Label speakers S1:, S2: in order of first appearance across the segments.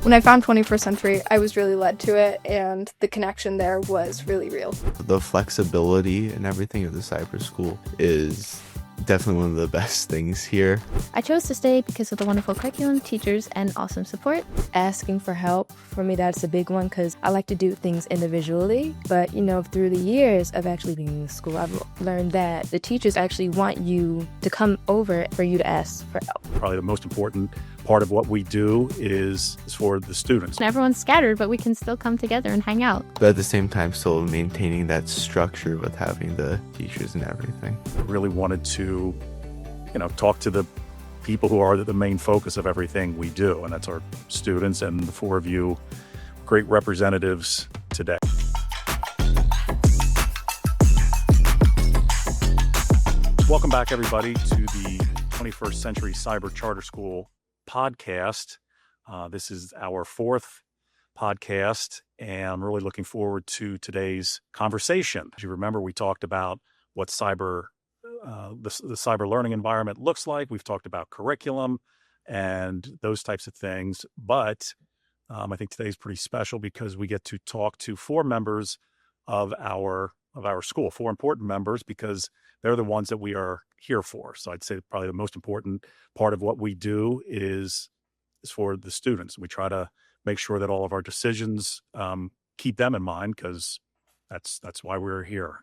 S1: When I found 21st Century, I was really led to it, and the connection there was really real.
S2: The flexibility and everything of the cyber school is definitely one of the best things here.
S3: I chose to stay because of the wonderful curriculum, teachers, and awesome support.
S4: Asking for help, for me, that's a big one because I like to do things individually. But, through the years of actually being in school, I've learned that the teachers actually want you to come over for you to ask for help.
S5: Probably the most important part of what we do is for the students.
S3: And everyone's scattered, but we can still come together and hang out.
S2: But at the same time, still maintaining that structure with having the teachers and everything.
S5: Really wanted to, talk to the people who are the main focus of everything we do, and that's our students, and the four of you great representatives today. Welcome back, everybody, to the 21st Century Cyber Charter School podcast. This is our fourth podcast, and I'm really looking forward to today's conversation. As you remember, we talked about what the cyber learning environment looks like. We've talked about curriculum and those types of things, but I think today's pretty special because we get to talk to four members of our school, four important members, because they're the ones that we are here for. So I'd say probably the most important part of what we do is for the students. We try to make sure that all of our decisions keep them in mind, because that's why we're here.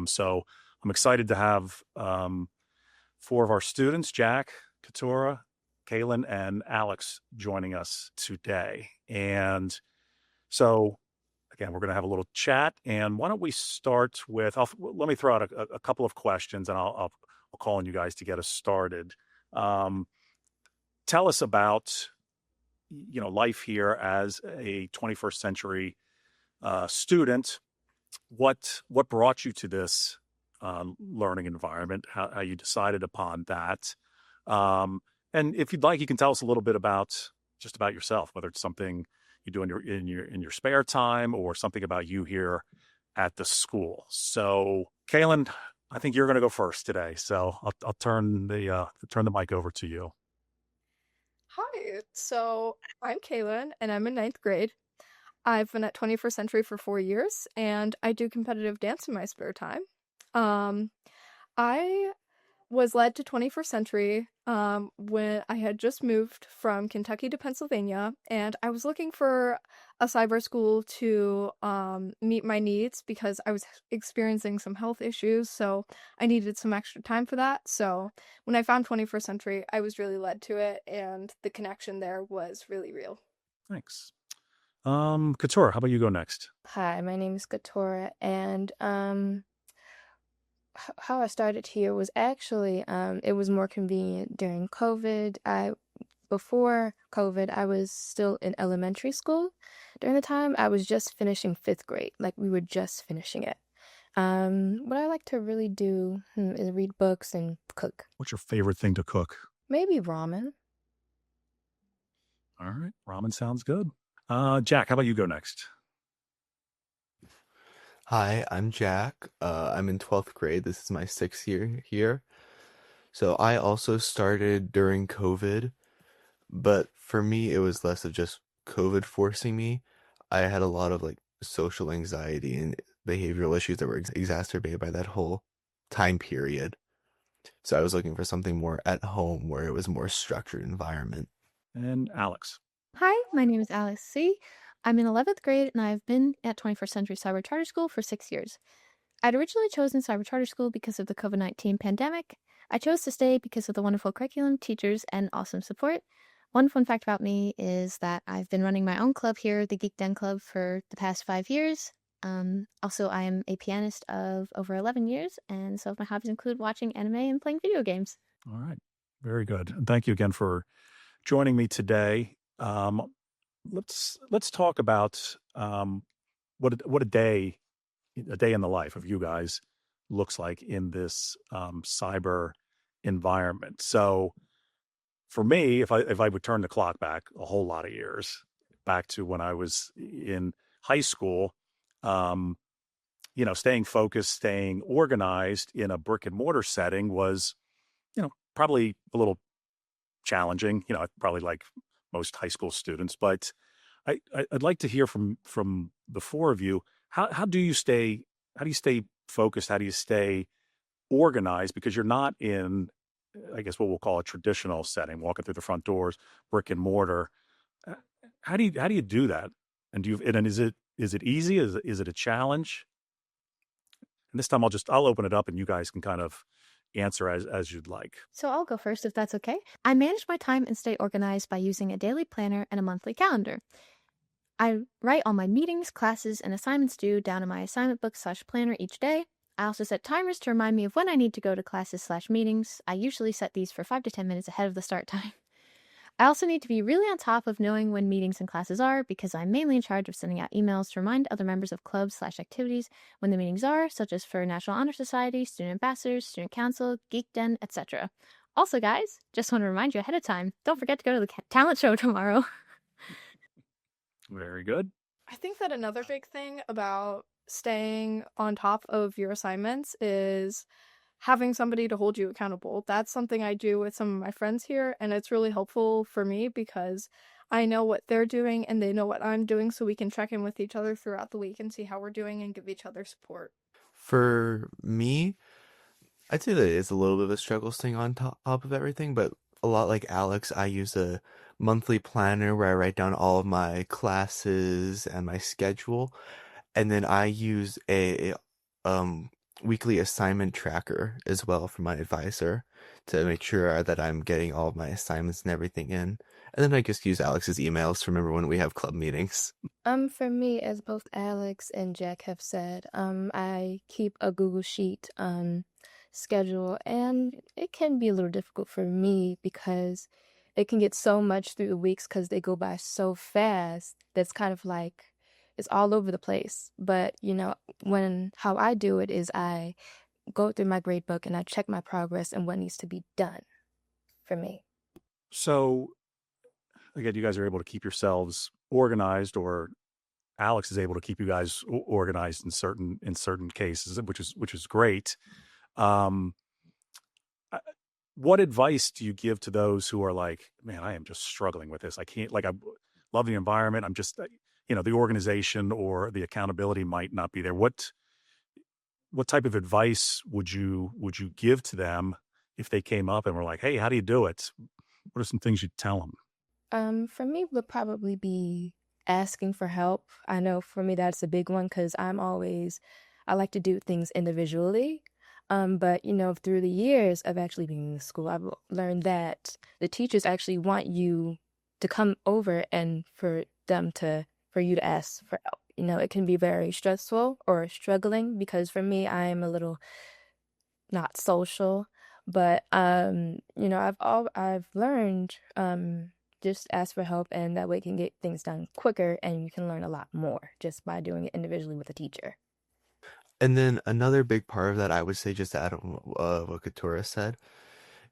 S5: So I'm excited to have four of our students, Jack, Katura, Kaylin, and Alex, joining us today. And so again, we're going to have a little chat, and why don't we start with, let me throw out a couple of questions, and I'll call on you guys to get us started. Tell us about, life here as a 21st century student. What brought you to this learning environment, how you decided upon that. And if you'd like, you can tell us a little bit about yourself, whether it's something you do in your spare time or something about you here at the school. So, Kaylin, I think you're going to go first today. So I'll turn the mic over to you.
S1: Hi, so I'm Kaylin, and I'm in 9th grade. I've been at 21st Century for 4 years, and I do competitive dance in my spare time. I was led to 21st Century when I had just moved from Kentucky to Pennsylvania, and I was looking for a cyber school to meet my needs because I was experiencing some health issues, so I needed some extra time for that. So when I found 21st Century, I was really led to it, and the connection there was really real.
S5: Thanks. Katura, how about you go next?
S4: Hi, my name is Katora, and how I started here was actually, it was more convenient during COVID. Before COVID, I was still in elementary school. During the time, I was just finishing 5th grade. Like, we were just finishing it. What I like to really do is read books and cook.
S5: What's your favorite thing to cook?
S4: Maybe ramen.
S5: All right. Ramen sounds good. Jack, how about you go next?
S2: Hi, I'm Jack. I'm in 12th grade. This is my 6th year here. So I also started during COVID, but for me, it was less of just COVID forcing me. I had a lot of social anxiety and behavioral issues that were exacerbated by that whole time period. So I was looking for something more at home where it was a more structured environment.
S5: And Alex.
S3: Hi, my name is Alex C. I'm in 11th grade, and I've been at 21st Century Cyber Charter School for 6 years. I'd originally chosen Cyber Charter School because of the COVID-19 pandemic. I chose to stay because of the wonderful curriculum, teachers, and awesome support. One fun fact about me is that I've been running my own club here, the Geek Den Club, for the past 5 years. Also, I am a pianist of over 11 years, and some of my hobbies include watching anime and playing video games.
S5: All right. Very good. And thank you again for joining me today. Let's talk about what a day in the life of you guys looks like in this cyber environment. So for me, if I would turn the clock back a whole lot of years, back to when I was in high school, staying focused, staying organized in a brick and mortar setting was, probably a little challenging, probably like most high school students, but I'd like to hear from the four of you. How do you stay focused? How do you stay organized? Because you're not in, I guess, what we'll call a traditional setting, walking through the front doors, brick and mortar. Uh, how do you do that? And is it easy? Is it a challenge? And this time I'll open it up and you guys can kind of answer as you'd like.
S3: So I'll go first if that's okay. I manage my time and stay organized by using a daily planner and a monthly calendar. I write all my meetings, classes, and assignments due down in my assignment book/planner each day. I also set timers to remind me of when I need to go to classes/meetings. I usually set these for 5 to 10 minutes ahead of the start time. I also need to be really on top of knowing when meetings and classes are because I'm mainly in charge of sending out emails to remind other members of clubs/activities when the meetings are, such as for National Honor Society, Student Ambassadors, Student Council, Geek Den, etc. Also, guys, just want to remind you ahead of time, don't forget to go to the talent show tomorrow.
S5: Very good.
S1: I think that another big thing about staying on top of your assignments is having somebody to hold you accountable. That's something I do with some of my friends here, and it's really helpful for me because I know what they're doing and they know what I'm doing, so we can check in with each other throughout the week and see how we're doing and give each other support.
S2: For me, I'd say that it's a little bit of a struggle staying on top of everything, but a lot like Alex, I use a monthly planner where I write down all of my classes and my schedule, and then I use a weekly assignment tracker as well from my advisor to make sure that I'm getting all of my assignments and everything in. And then I just use Alex's emails to remember when we have club meetings.
S4: For me, as both Alex and Jack have said, I keep a Google Sheet schedule, and it can be a little difficult for me because it can get so much through the weeks because they go by so fast. That's kind of like it's all over the place. But how I do it is I go through my grade book and I check my progress and what needs to be done for me.
S5: So again, you guys are able to keep yourselves organized, or Alex is able to keep you guys organized in certain cases, which is great. Um, what advice do you give to those who are like, man, I am just struggling with this. I can't, like, I love the environment. I'm just, the organization or the accountability might not be there. What type of advice would you give to them if they came up and were like, hey, how do you do it? What are some things you'd tell them?
S4: For me would probably be asking for help. I know for me that's a big one because I like to do things individually. But through the years of actually being in the school, I've learned that the teachers actually want you to come over and for you to ask for help. It can be very stressful or struggling because for me, I am a little not social, but I've learned just ask for help, and that way you can get things done quicker, and you can learn a lot more just by doing it individually with a teacher.
S2: And then another big part of that, I would say, just to add on what Katura said,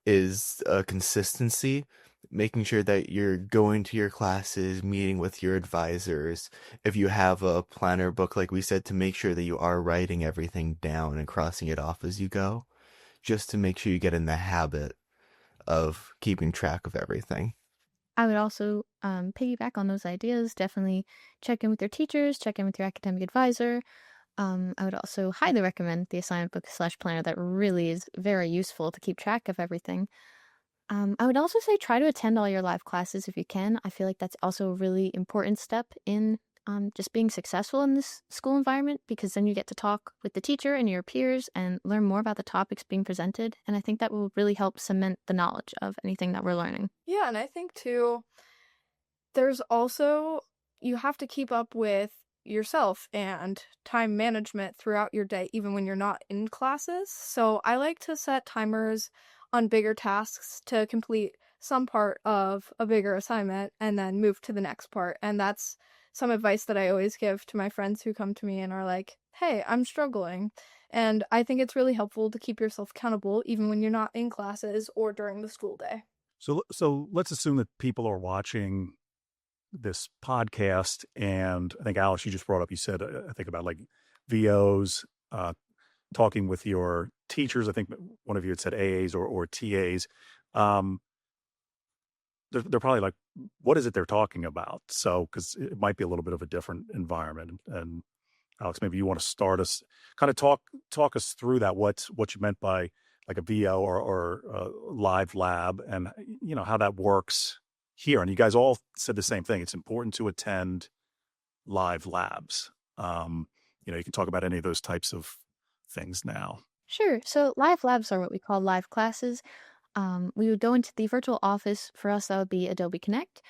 S2: is consistency, making sure that you're going to your classes, meeting with your advisors. If you have a planner book, like we said, to make sure that you are writing everything down and crossing it off as you go, just to make sure you get in the habit of keeping track of everything.
S3: I would also piggyback on those ideas. Definitely check in with your teachers, check in with your academic advisor. I would also highly recommend the assignment book/planner. That really is very useful to keep track of everything. I would also say try to attend all your live classes if you can. I feel like that's also a really important step in just being successful in this school environment, because then you get to talk with the teacher and your peers and learn more about the topics being presented. And I think that will really help cement the knowledge of anything that we're learning.
S1: Yeah, and I think too, there's also, you have to keep up with yourself and time management throughout your day, even when you're not in classes. So I like to set timers on bigger tasks to complete some part of a bigger assignment and then move to the next part. And that's some advice that I always give to my friends who come to me and are like, hey, I'm struggling. And I think it's really helpful to keep yourself accountable even when you're not in classes or during the school day.
S5: So let's assume that people are watching this podcast, and I think Alex, you just brought up, you said, I think about like VOs, talking with your teachers. I think one of you had said AAs or TAs. Does they're probably like, what is it they're talking about? So, because it might be a little bit of a different environment. And Alex, maybe you want to start us, kind of talk us through that. What you meant by like a VO or a live lab, and how that works here. And you guys all said the same thing. It's important to attend live labs. You can talk about any of those types of things now.
S3: Sure. So live labs are what we call live classes. We would go into the virtual office. For us, that would be Adobe Connect.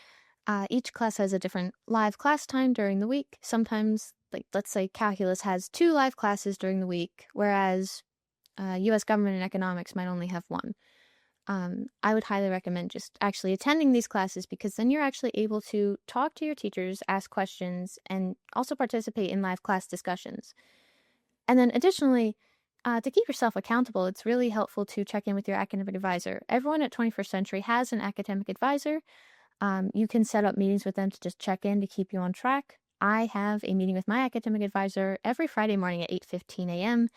S3: Each class has a different live class time during the week. Sometimes, like let's say calculus has 2 live classes during the week, whereas US government and economics might only have 1. I would highly recommend just actually attending these classes because then you're actually able to talk to your teachers, ask questions, and also participate in live class discussions. And then additionally, to keep yourself accountable, it's really helpful to check in with your academic advisor. Everyone at 21st Century has an academic advisor. You can set up meetings with them to just check in to keep you on track. I have a meeting with my academic advisor every Friday morning at 8:15 a.m.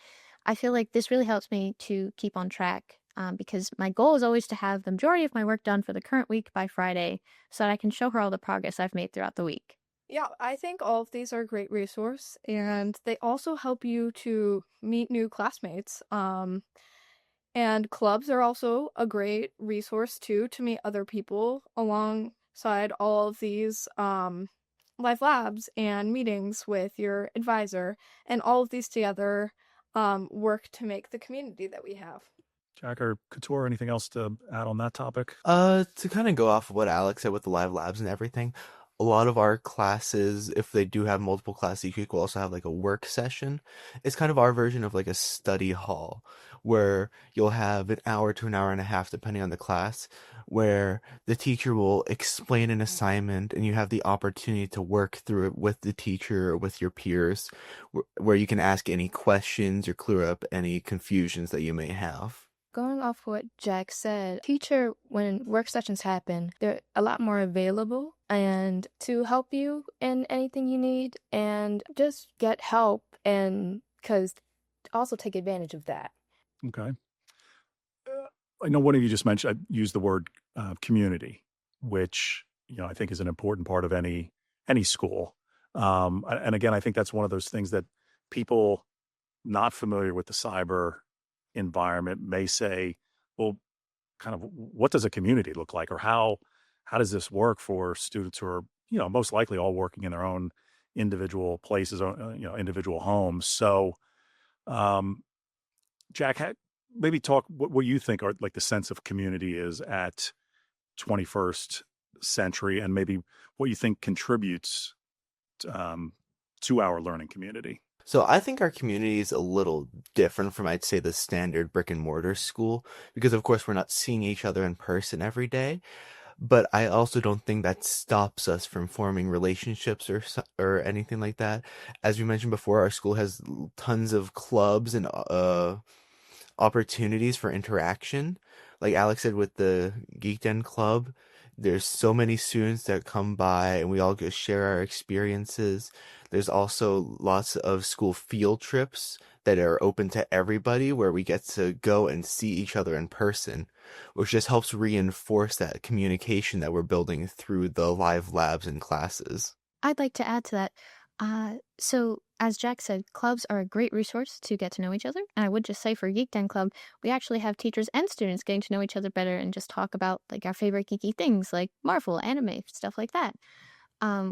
S3: I feel like this really helps me to keep on track because my goal is always to have the majority of my work done for the current week by Friday so that I can show her all the progress I've made throughout the week.
S1: Yeah, I think all of these are a great resource, and they also help you to meet new classmates. And clubs are also a great resource too to meet other people alongside all of these live labs and meetings with your advisor, and all of these together work to make the community that we have.
S5: Jack or Couture, anything else to add on that topic?
S2: To kind of go off of what Alex said with the live labs and everything, a lot of our classes, if they do have multiple classes, you could also have like a work session. It's kind of our version of like a study hall where you'll have an hour to an hour and a half, depending on the class, where the teacher will explain an assignment and you have the opportunity to work through it with the teacher or with your peers, where you can ask any questions or clear up any confusions that you may have.
S4: Going off what Jack said, teacher, when work sessions happen, they're a lot more available and to help you in anything you need and just get help and because also take advantage of that.
S5: Okay. I know one of you just mentioned, I used the word community, which, I think is an important part of any school. And again, I think that's one of those things that people not familiar with the cyber environment may say, well, kind of what does a community look like, or how does this work for students who are, most likely all working in their own individual places or, individual homes. So, Jack, maybe talk what you think are like the sense of community is at 21st Century, and maybe what you think contributes to our learning community.
S2: So I think our community is a little different from, I'd say, the standard brick and mortar school, because of course we're not seeing each other in person every day. But I also don't think that stops us from forming relationships or anything like that. As we mentioned before, our school has tons of clubs and opportunities for interaction. Like Alex said with the Geek Den Club, there's so many students that come by and we all just share our experiences. There's also lots of school field trips that are open to everybody where we get to go and see each other in person, which just helps reinforce that communication that we're building through the live labs and classes.
S3: I'd like to add to that. So, as Jack said, clubs are a great resource to get to know each other. And I would just say for Geek Den Club, we actually have teachers and students getting to know each other better and just talk about like our favorite geeky things like Marvel, anime, stuff like that.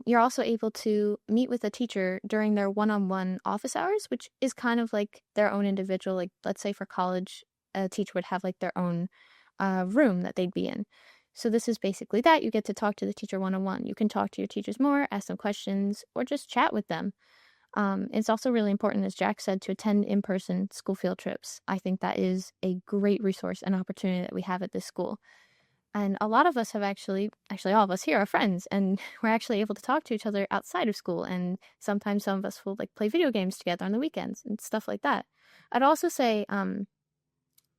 S3: You're also able to meet with a teacher during their one-on-one office hours, which is kind of like their own individual, like let's say for college, a teacher would have like their own room that they'd be in. So this is basically that. You get to talk to the teacher one-on-one. You can talk to your teachers more, ask them questions, or just chat with them. It's also really important, as Jack said, to attend in-person school field trips. I think that is a great resource and opportunity that we have at this school. And a lot of us have actually all of us here are friends, and we're actually able to talk to each other outside of school. And sometimes some of us will like play video games together on the weekends and stuff like that. I'd also say,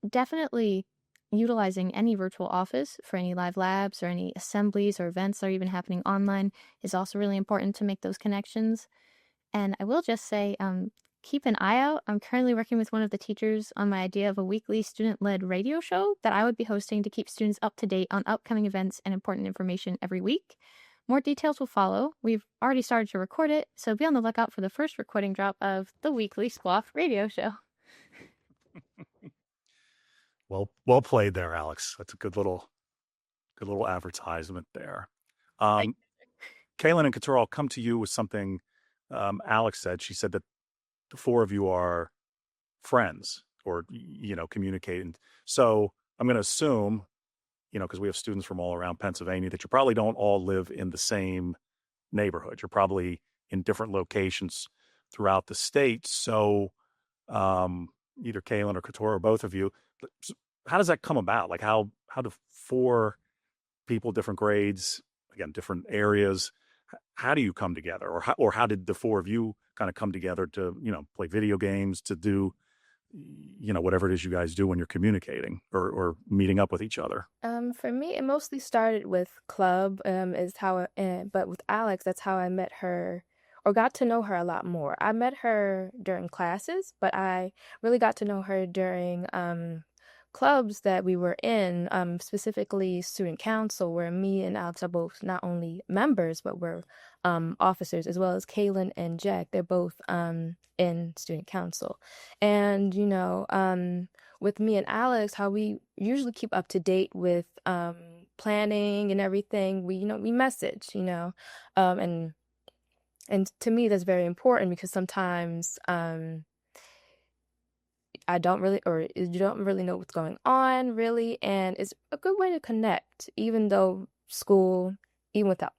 S3: definitely utilizing any virtual office for any live labs or any assemblies or events that are even happening online is also really important to make those connections. And I will just say, keep an eye out. I'm currently working with one of the teachers on my idea of a weekly student-led radio show that I would be hosting to keep students up to date on upcoming events and important information every week. More details will follow. We've already started to record it, so be on the lookout for the first recording drop of the weekly Squaff radio show.
S5: Well played there, Alex. That's a good little advertisement there. Kaylin and Couture, I'll come to you with something Alex said. She said that the four of you are friends or, communicating. So I'm going to assume, because we have students from all around Pennsylvania, that you probably don't all live in the same neighborhood. You're probably in different locations throughout the state. So either Kaylin or Couture or both of you, how does that come about? Like how do four people, different grades, again, different areas, how do you come together? Or how did the four of you kind of come together to, play video games, to do, whatever it is you guys do when you're communicating or meeting up with each other?
S4: For me, it mostly started with club, is how, but with Alex, that's how I met her or got to know her a lot more. I met her during classes, but I really got to know her during clubs that we were in, specifically student council, where me and Alex are both not only members, but we're officers, as well as Kaylin and Jack. They're both in student council. And, with me and Alex, how we usually keep up to date with planning and everything, we message, and to me that's very important because sometimes I don't really, or you don't really know what's going on, really, and it's a good way to connect, even without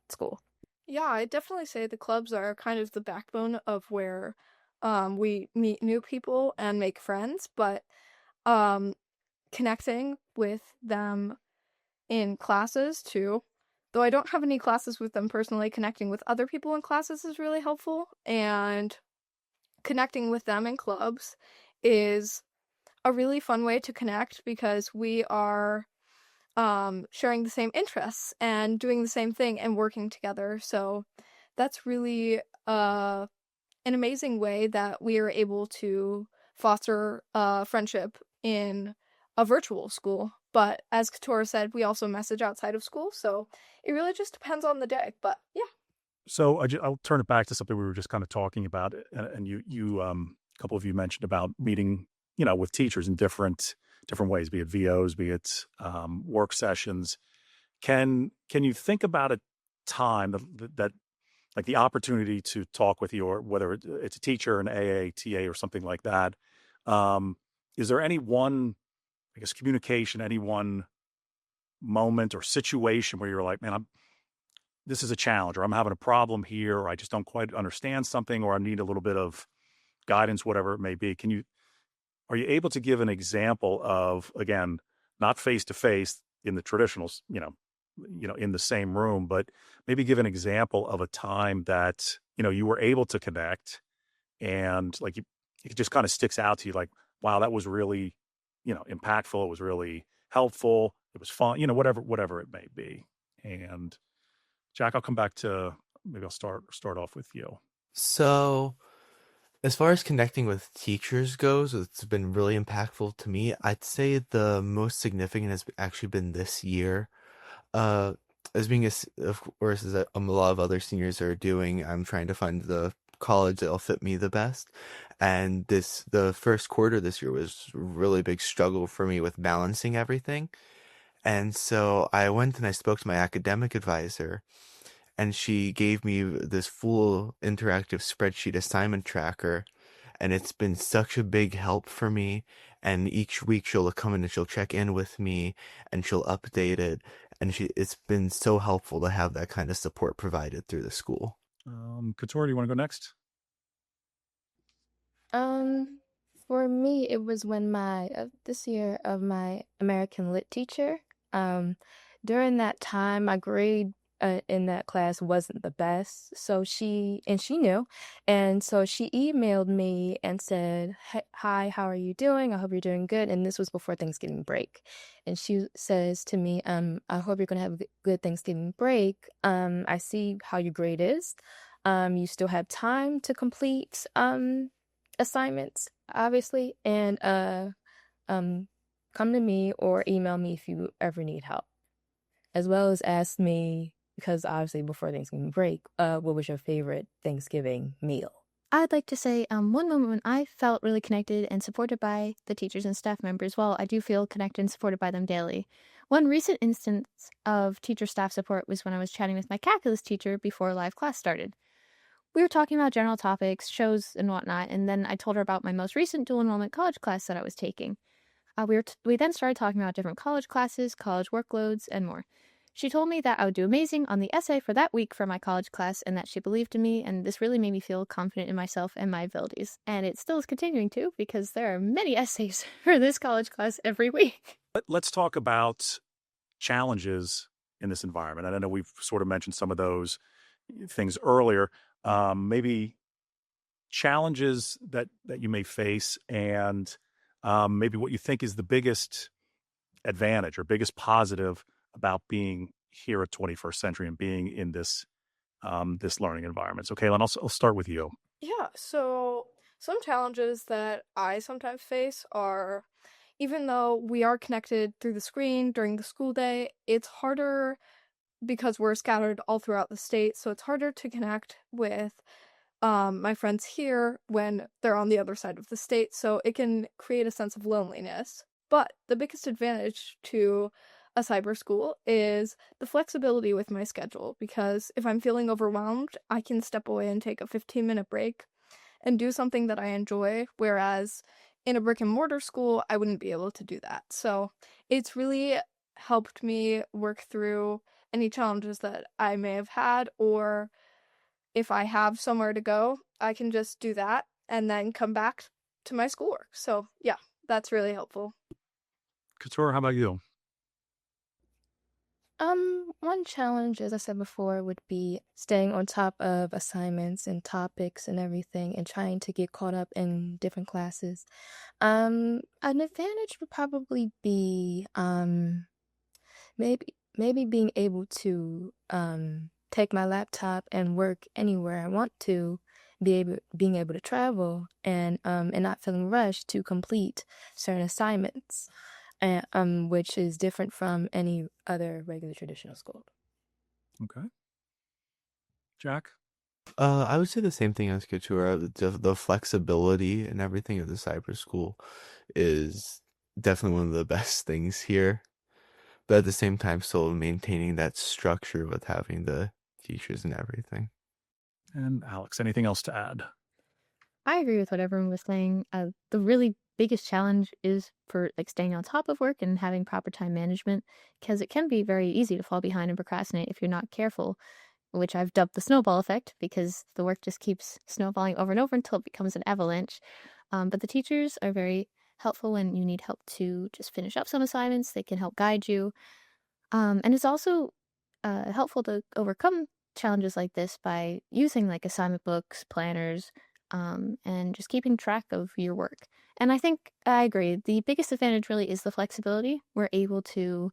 S4: school.
S1: Yeah, I definitely say the clubs are kind of the backbone of where we meet new people and make friends, but connecting with them in classes too. Though I don't have any classes with them personally, connecting with other people in classes is really helpful, and connecting with them in clubs is a really fun way to connect because we are sharing the same interests and doing the same thing and working together. So that's really an amazing way that we are able to foster friendship in a virtual school. But as Katora said, we also message outside of school, so it really just depends on the day. But yeah.
S5: So I'll turn it back to something we were just kind of talking about, and you a couple of you mentioned about meeting, with teachers in different ways, be it VOs, be it work sessions. Can you think about a time that like the opportunity to talk with your, whether it's a teacher, an AA, TA, or something like that? Is there any one, I guess, communication, any one moment or situation where you're like, man, this is a challenge, or I'm having a problem here, or I just don't quite understand something, or I need a little bit of guidance, whatever it may be. Are you able to give an example of, again, not face to face in the traditional, in the same room, but maybe give an example of a time that, you were able to connect and like it just kind of sticks out to you, like, wow, that was really, impactful. It was really helpful. It was fun, whatever it may be. And Jack, I'll come back to, maybe I'll start off with you.
S2: So, as far as connecting with teachers goes, it's been really impactful to me. I'd say the most significant has actually been this year. As being of course, as a lot of other seniors are doing, I'm trying to find the college that'll fit me the best. And the first quarter this year was a really big struggle for me with balancing everything. And so I went and I spoke to my academic advisor, and she gave me this full interactive spreadsheet assignment tracker, and it's been such a big help for me. And each week she'll come in and she'll check in with me and she'll update it, and it's been so helpful to have that kind of support provided through the school.
S5: Couture, do you want to go next?
S4: For me, it was when this year of my American Lit teacher. During that time, my grade in that class wasn't the best, so she knew, and so she emailed me and said, "Hi, how are you doing? I hope you're doing good." And this was before Thanksgiving break, and she says to me, "I hope you're gonna have a good Thanksgiving break. I see how your grade is. You still have time to complete assignments, obviously, and come to me or email me if you ever need help, as well as ask me, because obviously before Thanksgiving break, what was your favorite Thanksgiving meal?
S3: I'd like to say one moment when I felt really connected and supported by the teachers and staff members. Well, I do feel connected and supported by them daily. One recent instance of teacher staff support was when I was chatting with my calculus teacher before live class started. We were talking about general topics, shows, and whatnot, and then I told her about my most recent dual enrollment college class that I was taking. We then started talking about different college classes, college workloads, and more. She told me that I would do amazing on the essay for that week for my college class and that she believed in me, and this really made me feel confident in myself and my abilities. And it still is continuing to, because there are many essays for this college class every week.
S5: Let's talk about challenges in this environment. And I know we've sort of mentioned some of those things earlier. Maybe challenges that you may face, and maybe what you think is the biggest advantage or biggest positive about being here at 21st Century and being in this this learning environment. So, Kaylin, I'll start with you.
S1: Yeah, so some challenges that I sometimes face are, even though we are connected through the screen during the school day, it's harder because we're scattered all throughout the state, so it's harder to connect with my friends here when they're on the other side of the state, so it can create a sense of loneliness. But the biggest advantage to a cyber school is the flexibility with my schedule, because if I'm feeling overwhelmed, I can step away and take a 15-minute break and do something that I enjoy, whereas in a brick and mortar school, I wouldn't be able to do that. So it's really helped me work through any challenges that I may have had, or if I have somewhere to go, I can just do that and then come back to my schoolwork. So yeah, that's really helpful.
S5: Couture, how about you?
S4: One challenge, as I said before, would be staying on top of assignments and topics and everything and trying to get caught up in different classes. An advantage would probably be maybe being able to take my laptop and work anywhere I want to, being able to travel and not feeling rushed to complete certain assignments, which is different from any other regular traditional school.
S5: Okay. Jack?
S2: I would say the same thing as Couture. The flexibility and everything of the cyber school is definitely one of the best things here. But at the same time, still maintaining that structure with having the teachers and everything.
S5: And Alex, anything else to add?
S3: I agree with what everyone was saying. The really biggest challenge is for like staying on top of work and having proper time management, because it can be very easy to fall behind and procrastinate if you're not careful, which I've dubbed the snowball effect, because the work just keeps snowballing over and over until it becomes an avalanche. But the teachers are very helpful when you need help to just finish up some assignments. They can help guide you. And it's also helpful to overcome challenges like this by using like assignment books, planners, and just keeping track of your work. And I think I agree. The biggest advantage really is the flexibility. We're able to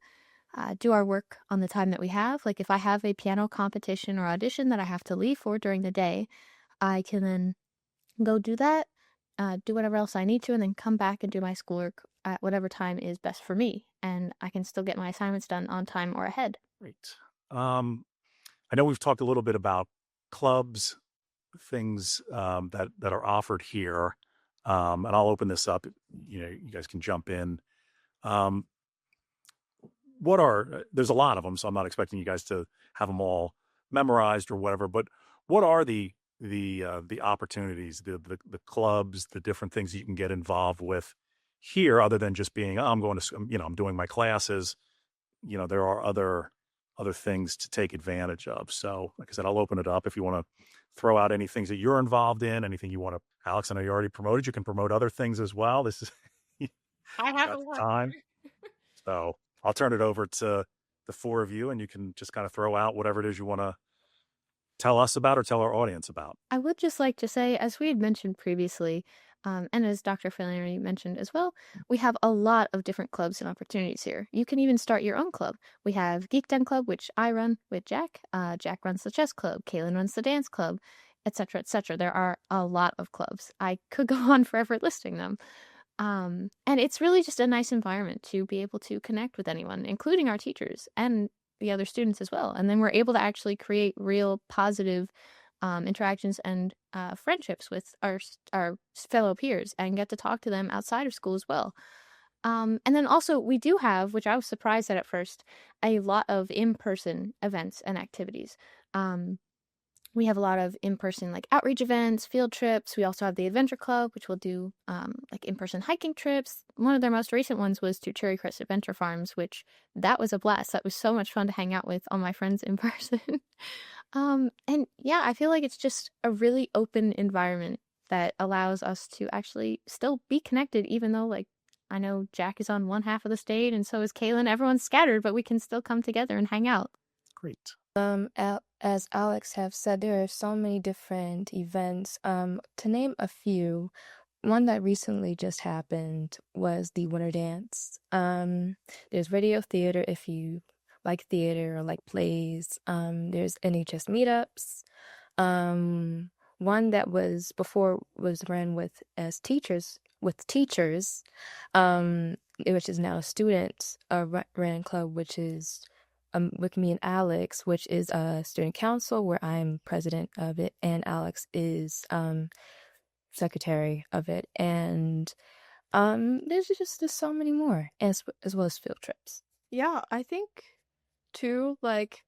S3: do our work on the time that we have. Like if I have a piano competition or audition that I have to leave for during the day, I can then go do that, do whatever else I need to, and then come back and do my schoolwork at whatever time is best for me. And I can still get my assignments done on time or ahead.
S5: Great. I know we've talked a little bit about clubs, things that are offered here, and I'll open this up. You guys can jump in. There's a lot of them, so I'm not expecting you guys to have them all memorized or whatever. But what are the opportunities, the clubs, the different things you can get involved with here, other than just being, I'm going to, I'm doing my classes. There are other things to take advantage of. So, like I said, I'll open it up if you want to throw out any things that you're involved in, anything you want to. Alex, I know you already promoted. You can promote other things as well. This is
S3: I have a lot.
S5: time. So I'll turn it over to the four of you, and you can just kind of throw out whatever it is you want to tell us about or tell our audience about.
S3: I would just like to say, as we had mentioned previously, and as Dr. Flannery mentioned as well, we have a lot of different clubs and opportunities here. You can even start your own club. We have Geek Den Club, which I run with Jack. Jack runs the chess club. Kaylin runs the dance club. etc., etc. There are a lot of clubs. I could go on forever listing them. And it's really just a nice environment to be able to connect with anyone, including our teachers and the other students as well. And then we're able to actually create real positive interactions and friendships with our fellow peers and get to talk to them outside of school as well. And then also we do have, which I was surprised at first, a lot of in-person events and activities. We have a lot of in-person like outreach events, field trips. We also have the Adventure Club, which will do like in-person hiking trips. One of their most recent ones was to Cherry Crest Adventure Farms, which that was a blast. That was so much fun to hang out with all my friends in person. And yeah, I feel like it's just a really open environment that allows us to actually still be connected, even though like I know Jack is on one half of the state and so is Kaylin. Everyone's scattered, but we can still come together and hang out.
S5: Great.
S4: As Alex have said, there are so many different events. To name a few, one that recently just happened was the Winter Dance. There's radio theater if you like theater or like plays. There's NHS meetups. One that was before was ran with as teachers with teachers, which is now students. Ran club, which is with me and Alex, which is a student council where I'm president of it, and Alex is secretary of it. And there's just so many more, as well as field trips.
S1: Yeah, I think too, like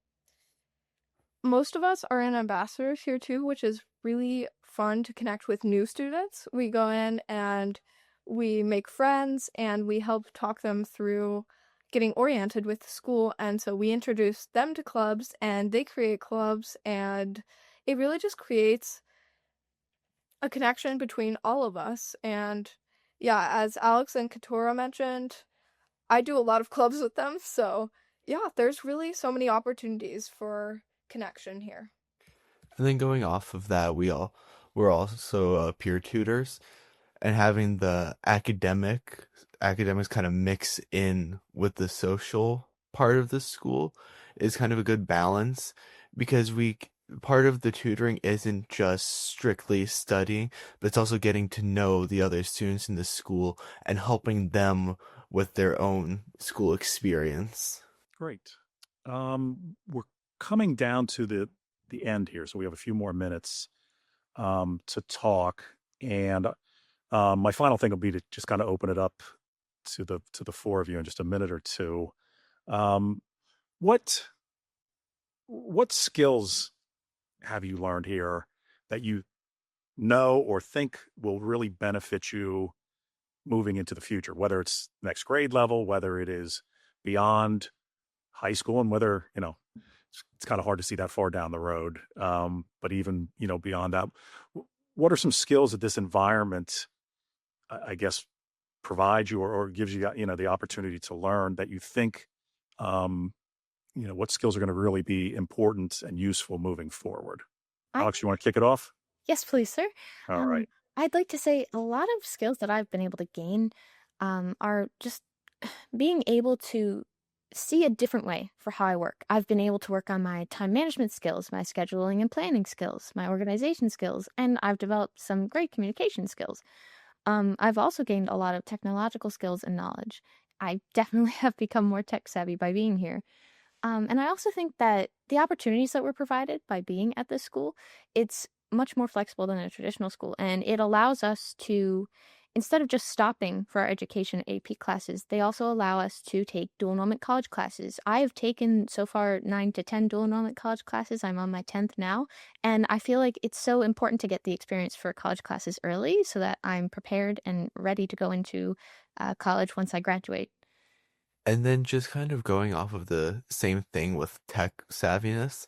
S1: most of us are in ambassadors here too, which is really fun to connect with new students. We go in and we make friends and we help talk them through getting oriented with the school, and so we introduce them to clubs and they create clubs, and it really just creates a connection between all of us. And yeah, as Alex and Katora mentioned, I do a lot of clubs with them, so yeah, there's really so many opportunities for connection here.
S2: And then going off of that, we're also peer tutors, and having the academics kind of mix in with the social part of the school is kind of a good balance, because part of the tutoring isn't just strictly studying, but it's also getting to know the other students in the school and helping them with their own school experience.
S5: Great. We're coming down to the end here, so we have a few more minutes to talk. And my final thing will be to just kind of open it up to the four of you in just a minute or two. What skills have you learned here that you know or think will really benefit you moving into the future, whether it's next grade level, whether it is beyond high school, and whether, it's kind of hard to see that far down the road. But even, beyond that, what are some skills that this environment, I guess, provides you or gives you, the opportunity to learn that you think, what skills are going to really be important and useful moving forward? Alex, you want to kick it off?
S3: Yes, please, sir.
S5: All right.
S3: I'd like to say a lot of skills that I've been able to gain are just being able to see a different way for how I work. I've been able to work on my time management skills, my scheduling and planning skills, my organization skills, and I've developed some great communication skills. I've also gained a lot of technological skills and knowledge. I definitely have become more tech savvy by being here. And I also think that the opportunities that were provided by being at this school, it's much more flexible than a traditional school, and it allows us to, instead of just stopping for our education AP classes, they also allow us to take dual enrollment college classes. I have taken so far 9 to 10 dual enrollment college classes. I'm on my 10th now, and I feel like it's so important to get the experience for college classes early so that I'm prepared and ready to go into college once I graduate.
S2: And then just kind of going off of the same thing with tech savviness.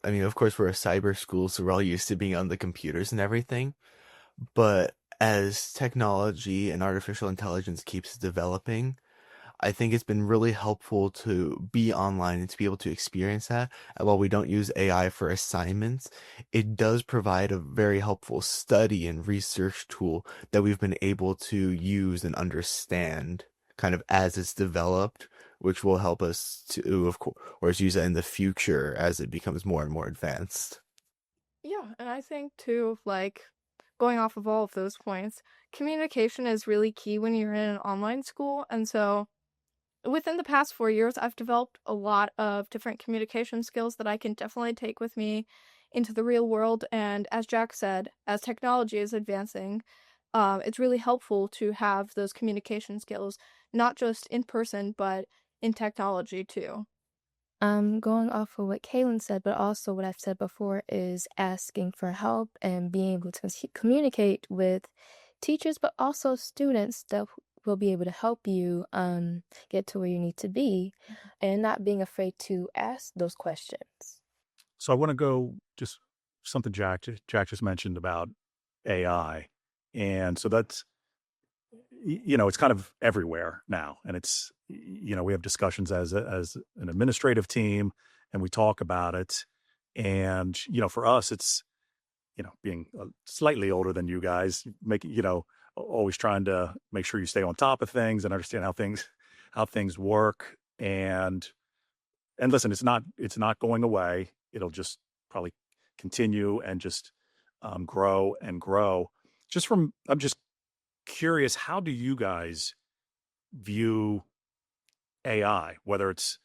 S2: I mean, of course, we're a cyber school, so we're all used to being on the computers and everything. But as technology and artificial intelligence keeps developing, I think it's been really helpful to be online and to be able to experience that. And while we don't use AI for assignments, it does provide a very helpful study and research tool that we've been able to use and understand kind of as it's developed, which will help us to, of course, use it in the future as it becomes more and more advanced.
S1: Yeah, and I think too, like, going off of all of those points, communication is really key when you're in an online school, and so within the past 4 years, I've developed a lot of different communication skills that I can definitely take with me into the real world, and as Jack said, as technology is advancing, it's really helpful to have those communication skills, not just in person, but in technology too.
S4: Going off of what Kaylin said, but also what I've said before is asking for help and being able to communicate with teachers, but also students that will be able to help you get to where you need to be and not being afraid to ask those questions.
S5: So I want to go just something Jack just mentioned about AI, and so that's it's kind of everywhere now, and it's we have discussions as an administrative team, and we talk about it, and for us, it's being slightly older than you guys, making always trying to make sure you stay on top of things and understand how things work, and listen, it's not going away. It'll just probably continue and just grow and grow. I'm just curious, how do you guys view AI? Whether it's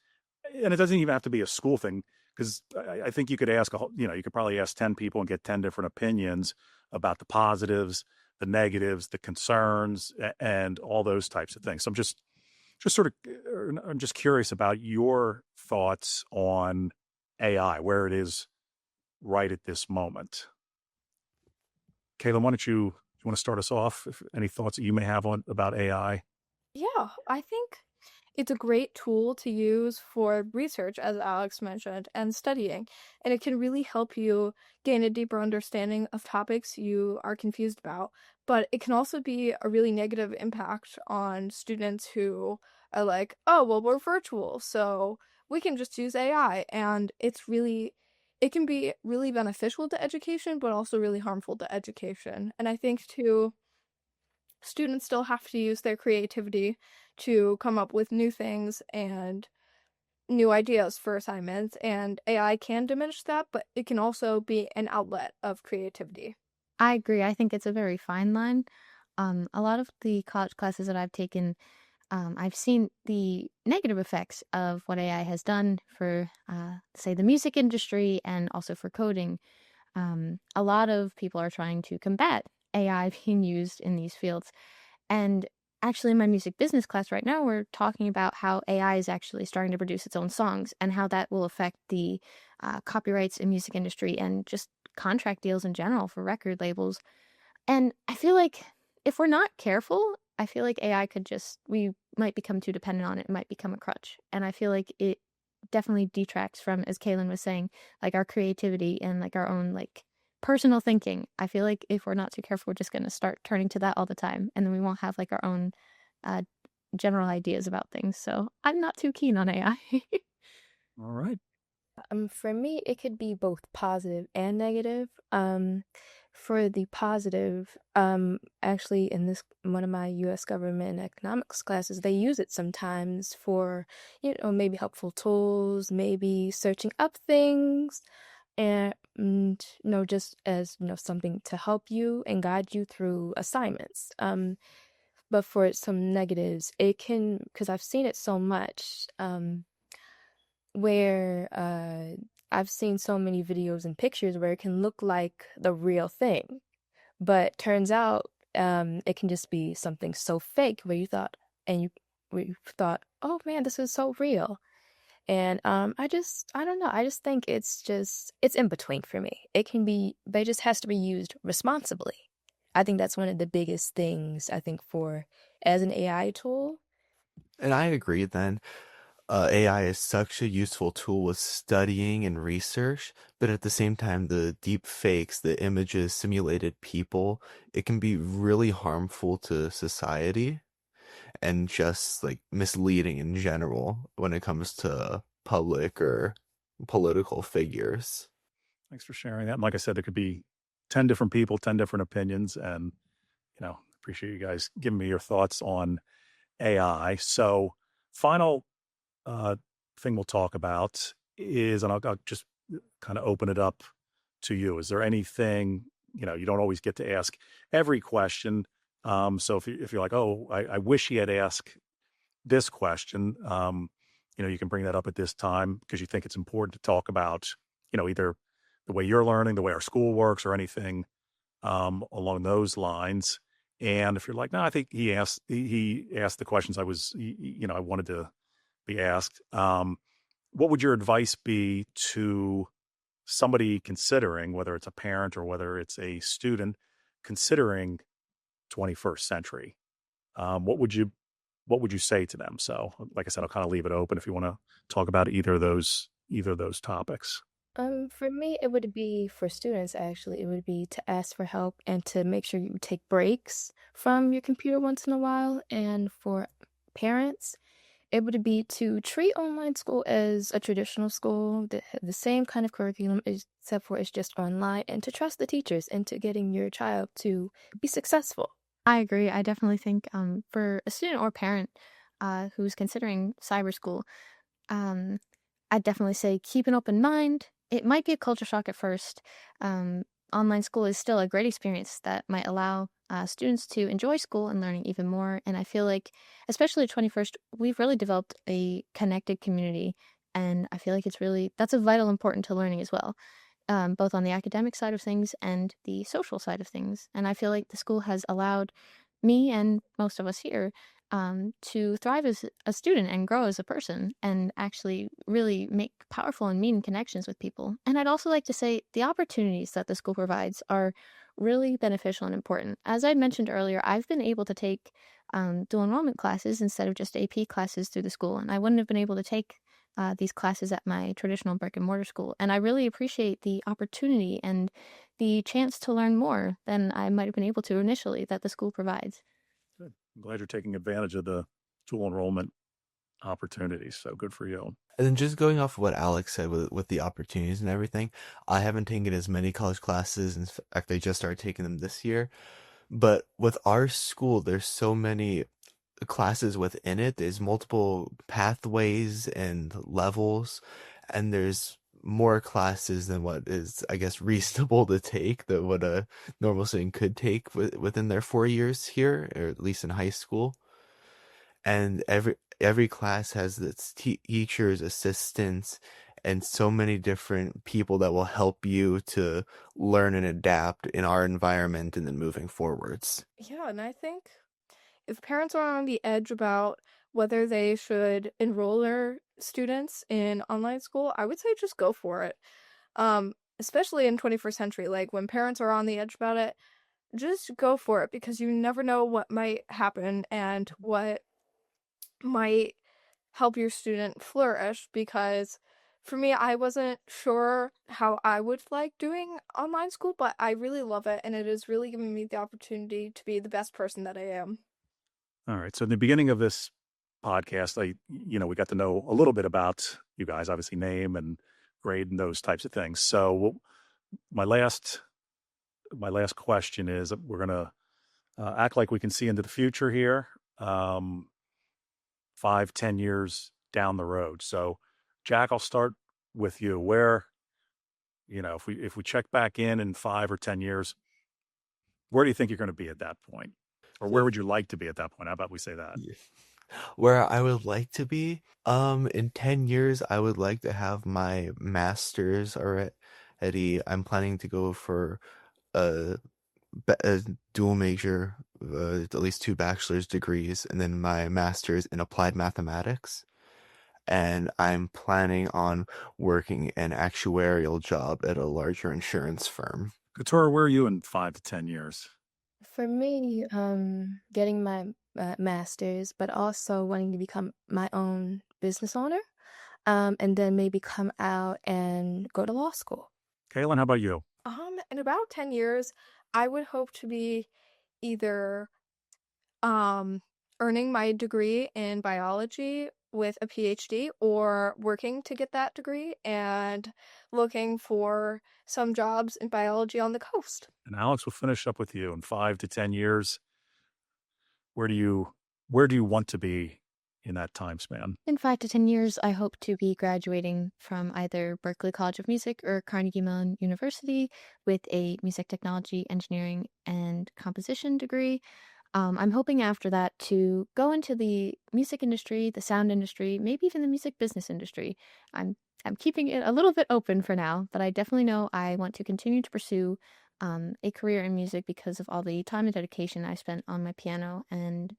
S5: and it doesn't even have to be a school thing, because I think you could you could probably ask 10 people and get 10 different opinions about the positives, the negatives, the concerns, and all those types of things. So I'm just curious about your thoughts on AI, where it is right at this moment. Caleb, why don't you want to start us off? If any thoughts that you may have on about AI?
S1: Yeah, I think it's a great tool to use for research, as Alex mentioned, and studying, and it can really help you gain a deeper understanding of topics you are confused about. But it can also be a really negative impact on students who are like, oh, well, we're virtual, so we can just use AI. And it can be really beneficial to education, but also really harmful to education. And I think, too, students still have to use their creativity to come up with new things and new ideas for assignments, and AI can diminish that, but it can also be an outlet of creativity.
S3: I agree. I think it's a very fine line. A lot of the college classes that I've taken, I've seen the negative effects of what AI has done for, say, the music industry and also for coding. A lot of people are trying to combat AI being used in these fields. And actually, in my music business class right now, we're talking about how AI is actually starting to produce its own songs and how that will affect the copyrights in music industry and just contract deals in general for record labels. And I feel like if we're not careful, I feel like AI could we might become too dependent on it. It might become a crutch. And I feel like it definitely detracts from, as Kaylin was saying, like our creativity and like our own like personal thinking. I feel like if we're not too careful, we're just going to start turning to that all the time. And then we won't have like our own uh, general ideas about things. So I'm not too keen on AI.
S5: All right.
S4: For me, it could be both positive and negative. For the positive, actually, in this one of my U.S. government economics classes, they use it sometimes for, maybe helpful tools, maybe searching up things, and just as something to help you and guide you through assignments. But for some negatives, it can, because I've seen it so much. Where I've seen so many videos and pictures where it can look like the real thing, but turns out it can just be something so fake where we thought, oh man, this is so real. And I don't know. I just think it's in between for me. It can be, but it just has to be used responsibly. I think that's one of the biggest things I think for as an AI tool.
S2: And I agree then. AI is such a useful tool with studying and research, but at the same time, the deep fakes, the images, simulated people, it can be really harmful to society and just like misleading in general when it comes to public or political figures.
S5: Thanks for sharing that. And like I said, there could be 10 different people, 10 different opinions, and appreciate you guys giving me your thoughts on AI. So, final uh, thing we'll talk about is, and I'll just kind of open it up to you? Is there anything, you don't always get to ask every question. So if you're like, oh, I wish he had asked this question, you can bring that up at this time because you think it's important to talk about, either the way you're learning, the way our school works, or anything along those lines. And if you're like, no, I think he asked the questions I wanted to be asked. What would your advice be to somebody considering, whether it's a parent or whether it's a student considering 21st century? What would you say to them? So, like I said, I'll kind of leave it open if you want to talk about either of those topics.
S4: For me, it would be for students actually. It would be to ask for help and to make sure you take breaks from your computer once in a while. And for parents, it would be to treat online school as a traditional school, the same kind of curriculum, except for it's just online, and to trust the teachers into getting your child to be successful.
S3: I agree. I definitely think for a student or parent who's considering cyber school, um, I'd definitely say keep an open mind. It might be a culture shock at first. Um, Online school is still a great experience that might allow students to enjoy school and learning even more. And I feel like, especially 21st, we've really developed a connected community. And I feel like that's a vital important to learning as well, both on the academic side of things and the social side of things. And I feel like the school has allowed me and most of us here to thrive as a student and grow as a person and actually really make powerful and meaningful connections with people. And I'd also like to say the opportunities that the school provides are really beneficial and important. As I mentioned earlier, I've been able to take dual enrollment classes instead of just AP classes through the school, and I wouldn't have been able to take these classes at my traditional brick and mortar school. And I really appreciate the opportunity and the chance to learn more than I might have been able to initially that the school provides.
S5: Good. I'm glad you're taking advantage of the dual enrollment opportunities. So good for you.
S2: And then just going off of what Alex said with the opportunities and everything, I haven't taken as many college classes. In fact, I just started taking them this year. But with our school, there's so many classes within it. There's multiple pathways and levels, and there's more classes than what is, I guess, reasonable to take that what a normal student could take within their 4 years here, or at least in high school. And every class has its teachers, assistants, and so many different people that will help you to learn and adapt in our environment and then moving forwards.
S1: Yeah, and I think if parents are on the edge about whether they should enroll their students in online school, I would say just go for it. Especially in 21st century, like when parents are on the edge about it, just go for it because you never know what might happen and what might help your student flourish. Because for me, I wasn't sure how I would like doing online school, but I really love it and it has really given me the opportunity to be the best person that I am.
S5: All right. So in the beginning of this podcast, we got to know a little bit about you guys, obviously name and grade and those types of things. So my last question is we're going to act like we can see into the future here, 5-10 years down the road. So Jack, I'll start with you. Where, if we check back in 5 or 10 years, where do you think you're going to be at that point? Or where would you like to be at that point? How about we say that?
S2: Yeah. Where I would like to be, in 10 years, I would like to have my master's already. I'm planning to go for a, a dual major, at least 2 bachelor's degrees, and then my master's in applied mathematics. And I'm planning on working an actuarial job at a larger insurance firm.
S5: Couture, where are you in 5 to 10 years?
S4: For me, getting my master's, but also wanting to become my own business owner, and then maybe come out and go to law school.
S5: Kaylin, how about you?
S1: In about 10 years, I would hope to be either earning my degree in biology with a PhD or working to get that degree and looking for some jobs in biology on the coast.
S5: And Alex, will finish up with you in 5 to 10 years. Where do you want to be in that time span?
S3: In 5 to 10 years, I hope to be graduating from either Berklee College of Music or Carnegie Mellon University with a music technology, engineering, and composition degree. I'm hoping after that to go into the music industry, the sound industry, maybe even the music business industry. I'm keeping it a little bit open for now, but I definitely know I want to continue to pursue a career in music because of all the time and dedication I spent on my piano, and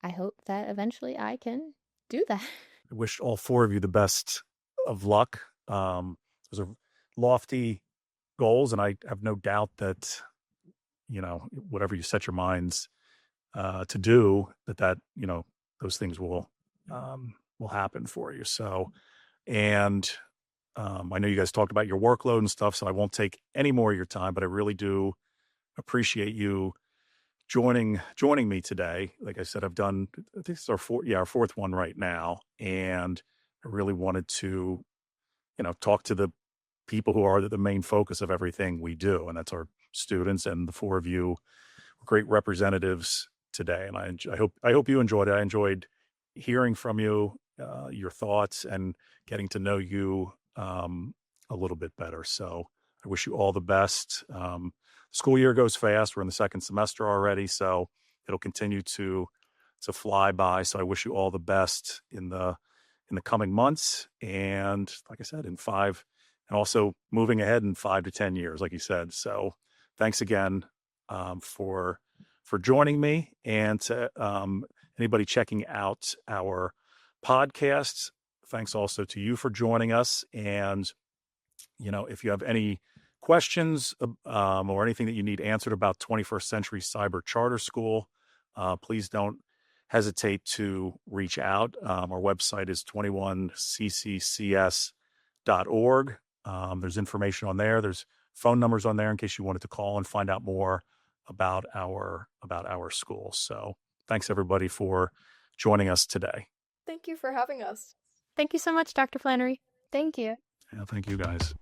S3: I hope that eventually I can do that.
S5: I wish all four of you the best of luck. Those are lofty goals, and I have no doubt that, whatever you set your minds to do, that those things will happen for you. So, and I know you guys talked about your workload and stuff, so I won't take any more of your time, but I really do appreciate you joining me today. Like I said, I think it's our fourth one right now, and I really wanted to talk to the people who are the main focus of everything we do, and that's our students. And the four of you were great representatives today, and I hope you enjoyed it. I enjoyed hearing from you, your thoughts, and getting to know you a little bit better. So I wish you all the best. School year goes fast. We're in the second semester already, so it'll continue to fly by. So I wish you all the best in the coming months, and like I said, in 5, and also moving ahead in 5 to 10 years, like you said. So thanks again for joining me, and to anybody checking out our podcasts. Thanks also to you for joining us. And if you have any questions or anything that you need answered about 21st Century Cyber Charter School, please don't hesitate to reach out. Our website is 21cccs.org. There's information on there. There's phone numbers on there in case you wanted to call and find out more about our school. So thanks everybody for joining us today.
S1: Thank you for having us.
S3: Thank you so much, Dr. Flannery.
S4: Thank you.
S5: Yeah, thank you guys.